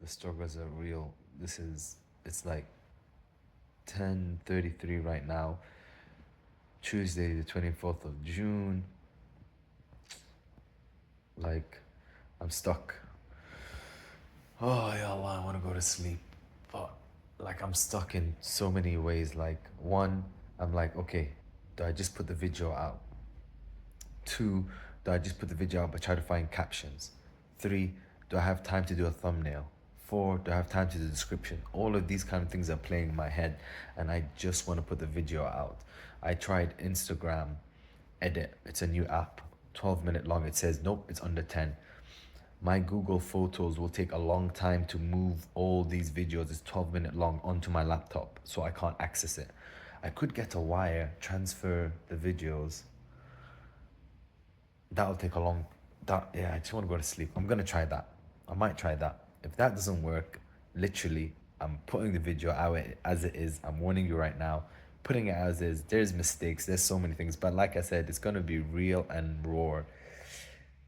struggles are real. It's like 10:33 right now, Tuesday, the 24th of June. Like, I'm stuck. Oh, ya Allah, I want to go to sleep. But, like, I'm stuck in so many ways. Like, one, I'm like, okay, do I just put the video out? Two, do I just put the video out but try to find captions? Three, do I have time to do a thumbnail? Four, do I have time to do the description? All of these kind of things are playing in my head, and I just want to put the video out. I tried Instagram Edit, it's a new app, 12-minute long. It says, nope, it's under 10. My Google Photos will take a long time to move all these videos, it's 12-minute long, onto my laptop, so I can't access it. I could get a wire, transfer the videos. That'll take a long, yeah, I just want to go to sleep. I'm gonna try that. I might try that. If that doesn't work, literally, I'm putting the video out as it is. I'm warning you right now. Putting it as is. There's mistakes. There's so many things. But like I said, it's gonna be real and raw.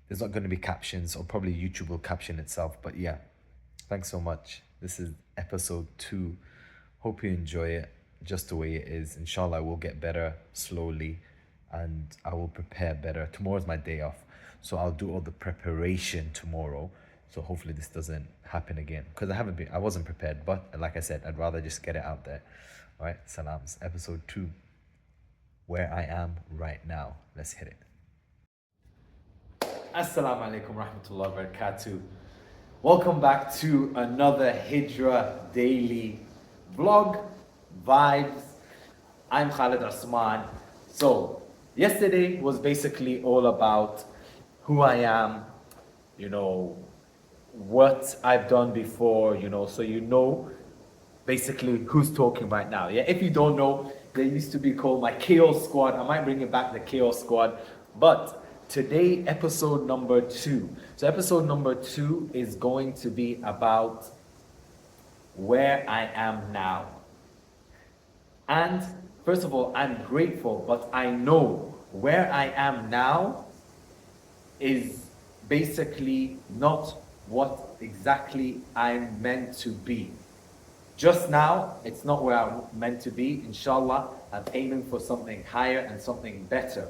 There's not gonna be captions, or probably YouTube will caption itself. But yeah, thanks so much. This is episode 2. Hope you enjoy it just the way it is. Inshallah, I will get better slowly, and I will prepare better. Tomorrow's my day off, so I'll do all the preparation tomorrow. So hopefully this doesn't happen again, because I wasn't prepared. But like I said, I'd rather just get it out there. All right, salams. Episode 2, where I am right now. Let's hit it. Assalamu alaikum rahmatullahi wa barakatuh. Welcome back to another Hijrah daily vlog vibes. I'm Khalid Osman. So yesterday was basically all about who I am, what I've done before, so basically who's talking right now. Yeah, if you don't know, they used to be called my Chaos Squad. I might bring it back, the Chaos Squad. But today, episode number 2. So episode number 2 is going to be about where I am now. And first of all, I'm grateful, but I know where I am now is basically not what exactly I'm meant to be. Just now, it's not where I'm meant to be. Inshallah, I'm aiming for something higher and something better.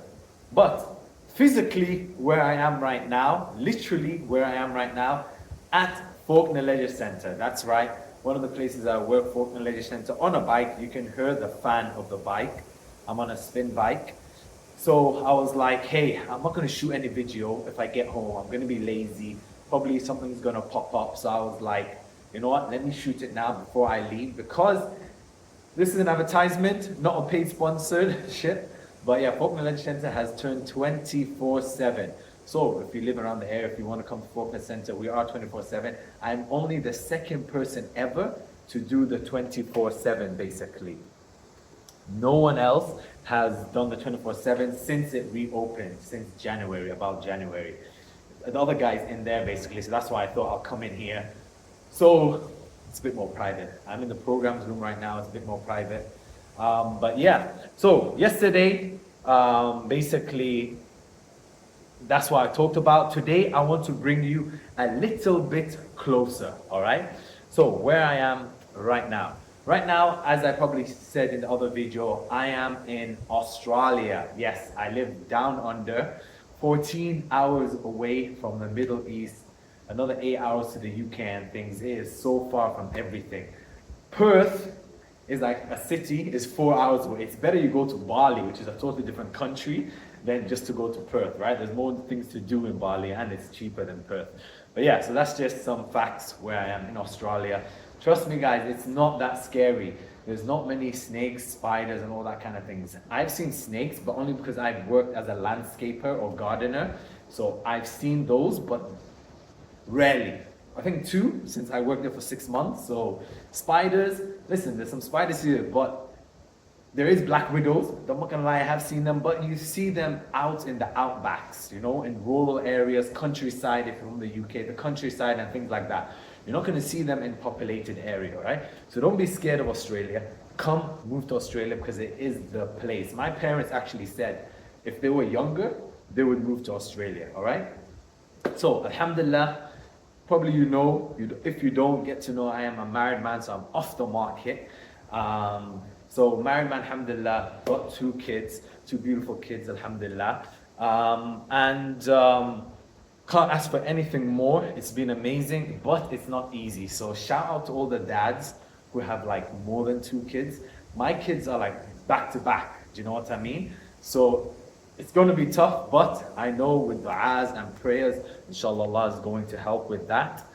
But physically, where I am right now, literally where I am right now, at Faulkner Leisure Centre. That's right, one of the places I work, Faulkner Leisure Centre, on a bike. You can hear the fan of the bike. I'm on a spin bike. So I was like, hey, I'm not going to shoot any video if I get home. I'm going to be lazy. Probably something's going to pop up. So I was like, you know what, let me shoot it now before I leave, because this is an advertisement, not a paid sponsored shit. But yeah, Faulkner Leisure Centre has turned 24/7. So if you live around the area, if you want to come to Faulkner Centre, we are 24/7. I'm only the second person ever to do the 24/7 basically. No one else has done the 24/7 since it reopened, since January, about January. The other guy's in there basically, so that's why I thought I'll come in here. So it's a bit more private. I'm in the programs room right now, it's a bit more private. But yeah, so yesterday, basically, that's what I talked about. Today, I want to bring you a little bit closer, all right? So where I am right now. Right now, as I probably said in the other video, I am in Australia. Yes, I live down under, 14 hours away from the Middle East, another 8 hours to the UK and things. It is so far from everything. Perth is like a city, is 4 hours away. It's better you go to Bali, which is a totally different country, than just to go to Perth, right? There's more things to do in Bali, and it's cheaper than Perth. But yeah, so that's just some facts where I am in Australia. Trust me guys, it's not that scary. There's not many snakes, spiders, and all that kind of things. I've seen snakes, but only because I've worked as a landscaper or gardener. So I've seen those, but rarely. I think 2 since I worked there for 6 months. So spiders, listen, there's some spiders here, but there is black widows. I'm not gonna lie, I have seen them, but you see them out in the outbacks, in rural areas, countryside, if you're from the UK, the countryside and things like that. You're not gonna see them in populated area, right? So don't be scared of Australia. Come, move to Australia, because it is the place. My parents actually said if they were younger, they would move to Australia, all right? So, alhamdulillah, probably if you don't get to know, I am a married man, so I'm off the market. So married man, alhamdulillah, got 2 kids, 2 beautiful kids, alhamdulillah. Can't ask for anything more. It's been amazing, but it's not easy. So shout out to all the dads who have like more than 2 kids. My kids are like back to back. Do you know what I mean? So it's going to be tough, but I know with du'as and prayers, inshallah, Allah is going to help with that.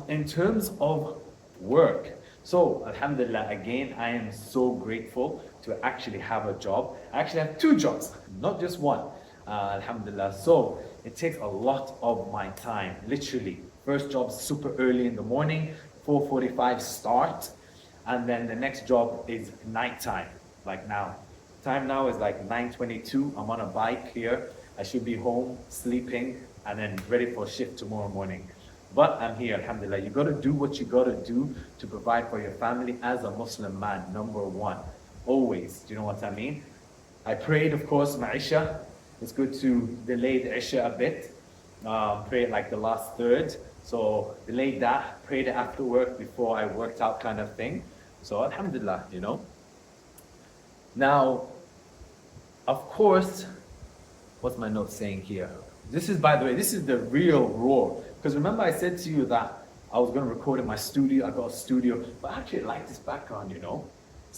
In terms of work, so alhamdulillah, again, I am so grateful to actually have a job. I actually have 2 jobs, not just one. Alhamdulillah. So it takes a lot of my time, literally. First job super early in the morning, 4:45 start, and then the next job is nighttime, like now. Time now is like 9:22. I'm on a bike here. I should be home, sleeping, and then ready for shift tomorrow morning. But I'm here, alhamdulillah. You got to do what you got to do to provide for your family as a Muslim man, number one. Always. Do you know what I mean? I prayed, of course, my Isha. It's good to delay the Isha a bit. Pray it like the last third. So delayed that, prayed it after work before I worked out kind of thing. So alhamdulillah, Now, of course, what's my note saying here? This is, by the way, this is the real raw. Because remember I said to you that I was going to record in my studio. I got a studio. But I actually like this background,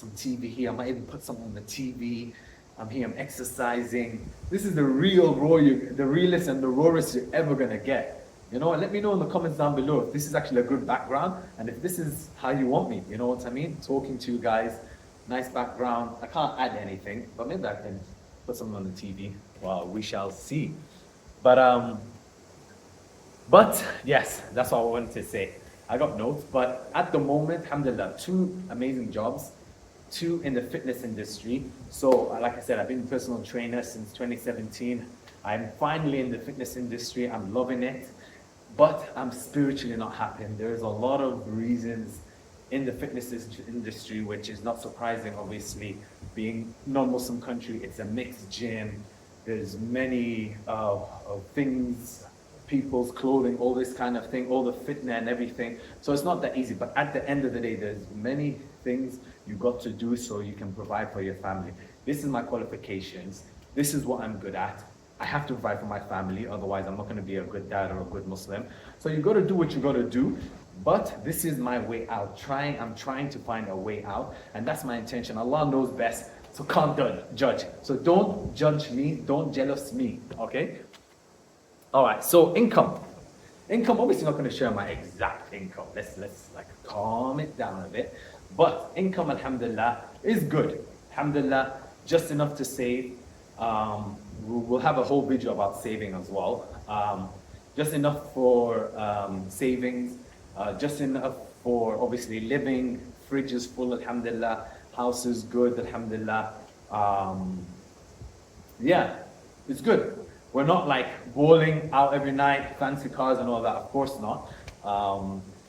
Some TV here. I might even put something on the TV. I'm here, I'm exercising. This is the real raw, the realest and the rawest you're ever going to get. Let me know in the comments down below if this is actually a good background and if this is how you want me. You know what I mean? Talking to you guys. Nice background. I can't add anything, but maybe I can put something on the TV. Well, we shall see. But yes, that's what I wanted to say. I got notes, but at the moment, alhamdulillah, 2 amazing jobs, 2 in the fitness industry. So, like I said, I've been a personal trainer since 2017. I'm finally in the fitness industry. I'm loving it, but I'm spiritually not happy. And there's a lot of reasons in the fitness industry, which is not surprising, obviously, being non-Muslim country. It's a mixed gym. There's many things, people's clothing, all this kind of thing, all the fitness and everything. So it's not that easy. But at the end of the day, there's many things you got to do so you can provide for your family. This is my qualifications. This is what I'm good at. I have to provide for my family, otherwise I'm not going to be a good dad or a good Muslim. So you got to do what you got to do. But this is my way out. I'm trying to find a way out, and that's my intention. Allah knows best, so can't judge. So don't judge me, don't jealous me, okay? All right, so income. Income, obviously not going to share my exact income. Let's like calm it down a bit. But income, alhamdulillah, is good. Alhamdulillah, just enough to save. We'll have a whole video about saving as well. Just enough for savings. Just enough for obviously living. Fridge is full, alhamdulillah. House is good, alhamdulillah. Yeah, it's good. We're not like balling out every night, fancy cars and all that. Of course not.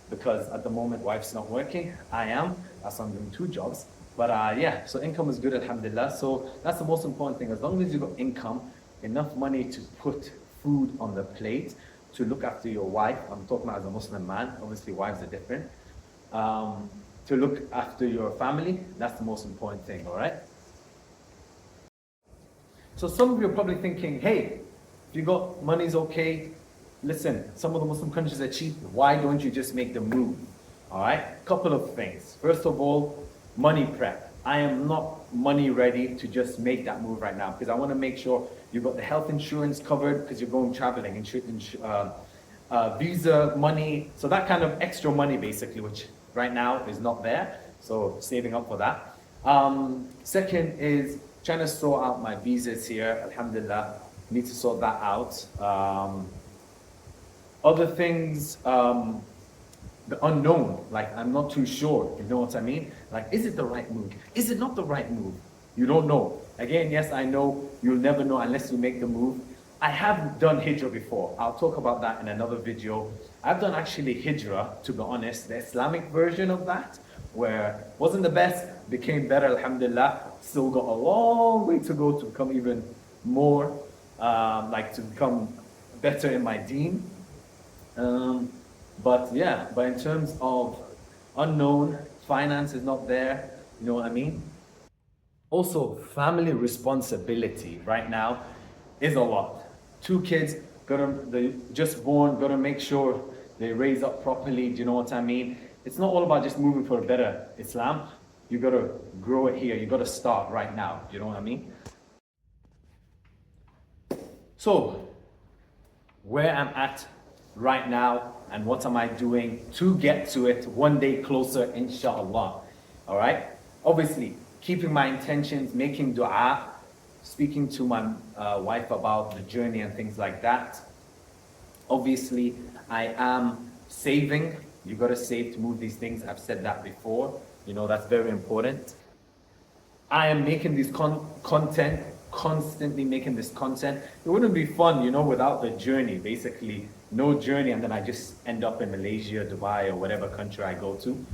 Because at the moment, wife's not working. I am. That's why I'm doing 2 jobs. But yeah, so income is good, alhamdulillah. So that's the most important thing. As long as you've got income, enough money to put food on the plate, to look after your wife. I'm talking about as a Muslim man. Obviously, wives are different. To look after your family, that's the most important thing, all right? So some of you are probably thinking, hey, if you got money's okay, listen, some of the Muslim countries are cheap. Why don't you just make the move? All right, couple of things. First of all, money prep. I am not money ready to just make that move right now because I want to make sure you've got the health insurance covered because you're going traveling, visa money, so that kind of extra money basically, which right now is not there. So saving up for that. Second is trying to sort out my visas here. Alhamdulillah, need to sort that out. Other things, the unknown, like I'm not too sure, you know what I mean? Like, is it the right move? Is it not the right move? You don't know. Again, yes, I know you'll never know unless you make the move. I have done Hijrah before. I'll talk about that in another video. I've done actually Hijrah, to be honest, the Islamic version of that, where wasn't the best, became better, alhamdulillah. Still got a long way to go to become even more, to become better in my Deen. But yeah, but in terms of unknown, finance is not there, you know what I mean? Also, family responsibility right now is a lot. Two kids, they just born, gotta make sure they raise up properly. Do you know what I mean? It's not all about just moving for a better Islam. You gotta grow it here. You gotta start right now. You know what I mean? So, where I'm at right now and what am I doing to get to it one day closer, inshallah. All right? Obviously, keeping my intentions, making dua, speaking to my wife about the journey and things like that. Obviously, I am saving. You got to save to move these things. I've said that before. You know, that's very important. I am making this content, constantly making this content. It wouldn't be fun, you know, without the journey. Basically, no journey, and then I just end up in Malaysia, Dubai, or whatever country I go to.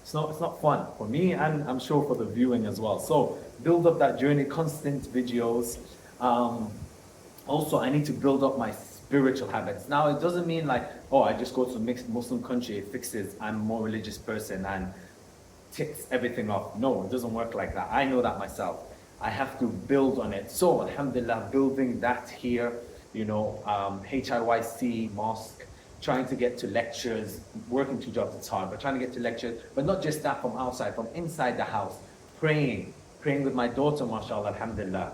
It's not fun for me, and I'm sure for the viewing as well. So build up that journey, constant videos. Also, I need to build up my spiritual habits. Now, it doesn't mean like, oh, I just go to a mixed Muslim country, it fixes, I'm a more religious person and ticks everything off. No, it doesn't work like that. I know that myself. I have to build on it. So, alhamdulillah, building that here, you know, HIYC, mosque, trying to get to lectures, working 2 jobs, it's hard, but trying to get to lectures, but not just that, from outside, from inside the house, praying with my daughter, mashallah, alhamdulillah.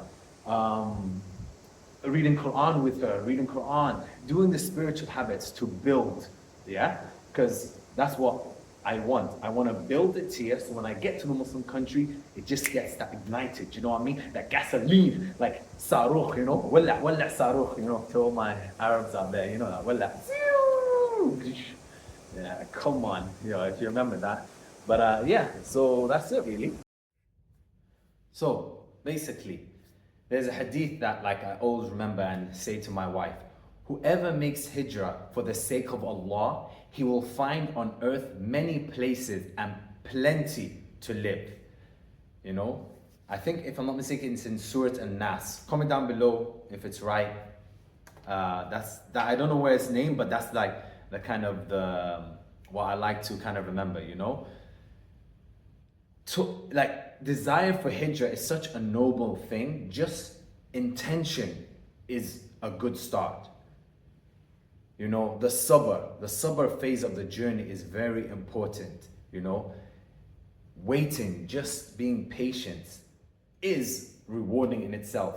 Reading Quran with her, reading Quran, doing the spiritual habits to build, yeah? Because that's what I want. I want to build it here, so when I get to the Muslim country, it just gets that ignited, you know what I mean? That gasoline, like sarukh, you know? Walla sarukh, you know, to all my Arabs out there, you know that, walla. Yeah, come on, you know, if you remember that. But yeah, so that's it really. So basically, there's a hadith that like I always remember and say to my wife, whoever makes hijrah for the sake of Allah, he will find on earth many places and plenty to live. You know, I think if I'm not mistaken, it's in Surah An-Nas. Comment down below if it's right. That's that. I don't know where it's named, but that's like the kind of the what I like to kind of remember. You know, to like desire for hijrah is such a noble thing. Just intention is a good start. You know, the sabr phase of the journey is very important. You know, waiting, just being patient is rewarding in itself.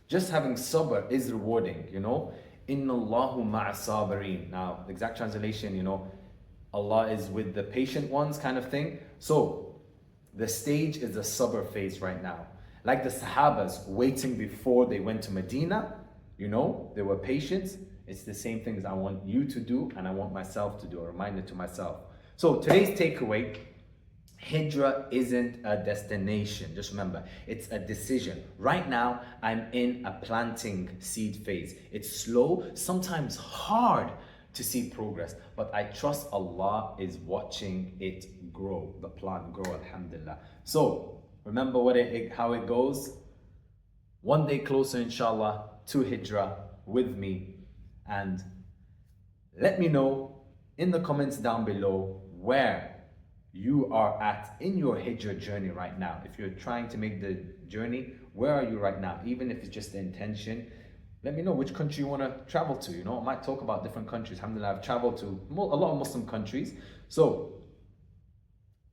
Just having sabr is rewarding, you know. Inna Allahu ma'a sabirin. Now, the exact translation, you know, Allah is with the patient ones kind of thing. So, the stage is the sabr phase right now. Like the Sahabas waiting before they went to Medina, you know, they were patient. It's the same things I want you to do and I want myself to do, a reminder to myself. So today's takeaway, Hijrah isn't a destination. Just remember, it's a decision. Right now, I'm in a planting seed phase. It's slow, sometimes hard to see progress, but I trust Allah is watching it grow, the plant grow, alhamdulillah. So remember how it goes. One day closer, inshallah, to Hijrah with me. And let me know in the comments down below where you are at in your Hijrah journey right now. If you're trying to make the journey, where are you right now? Even if it's just the intention, let me know which country you want to travel to. You know, I might talk about different countries. Alhamdulillah, I've traveled to a lot of Muslim countries. So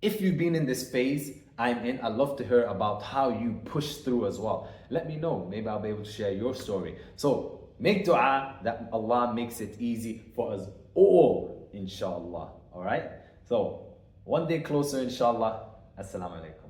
if you've been in this phase I'm in, I'd love to hear about how you push through as well. Let me know. Maybe I'll be able to share your story. So make dua that Allah makes it easy for us all, inshallah. All right? So one day closer, inshallah. Assalamu alaikum.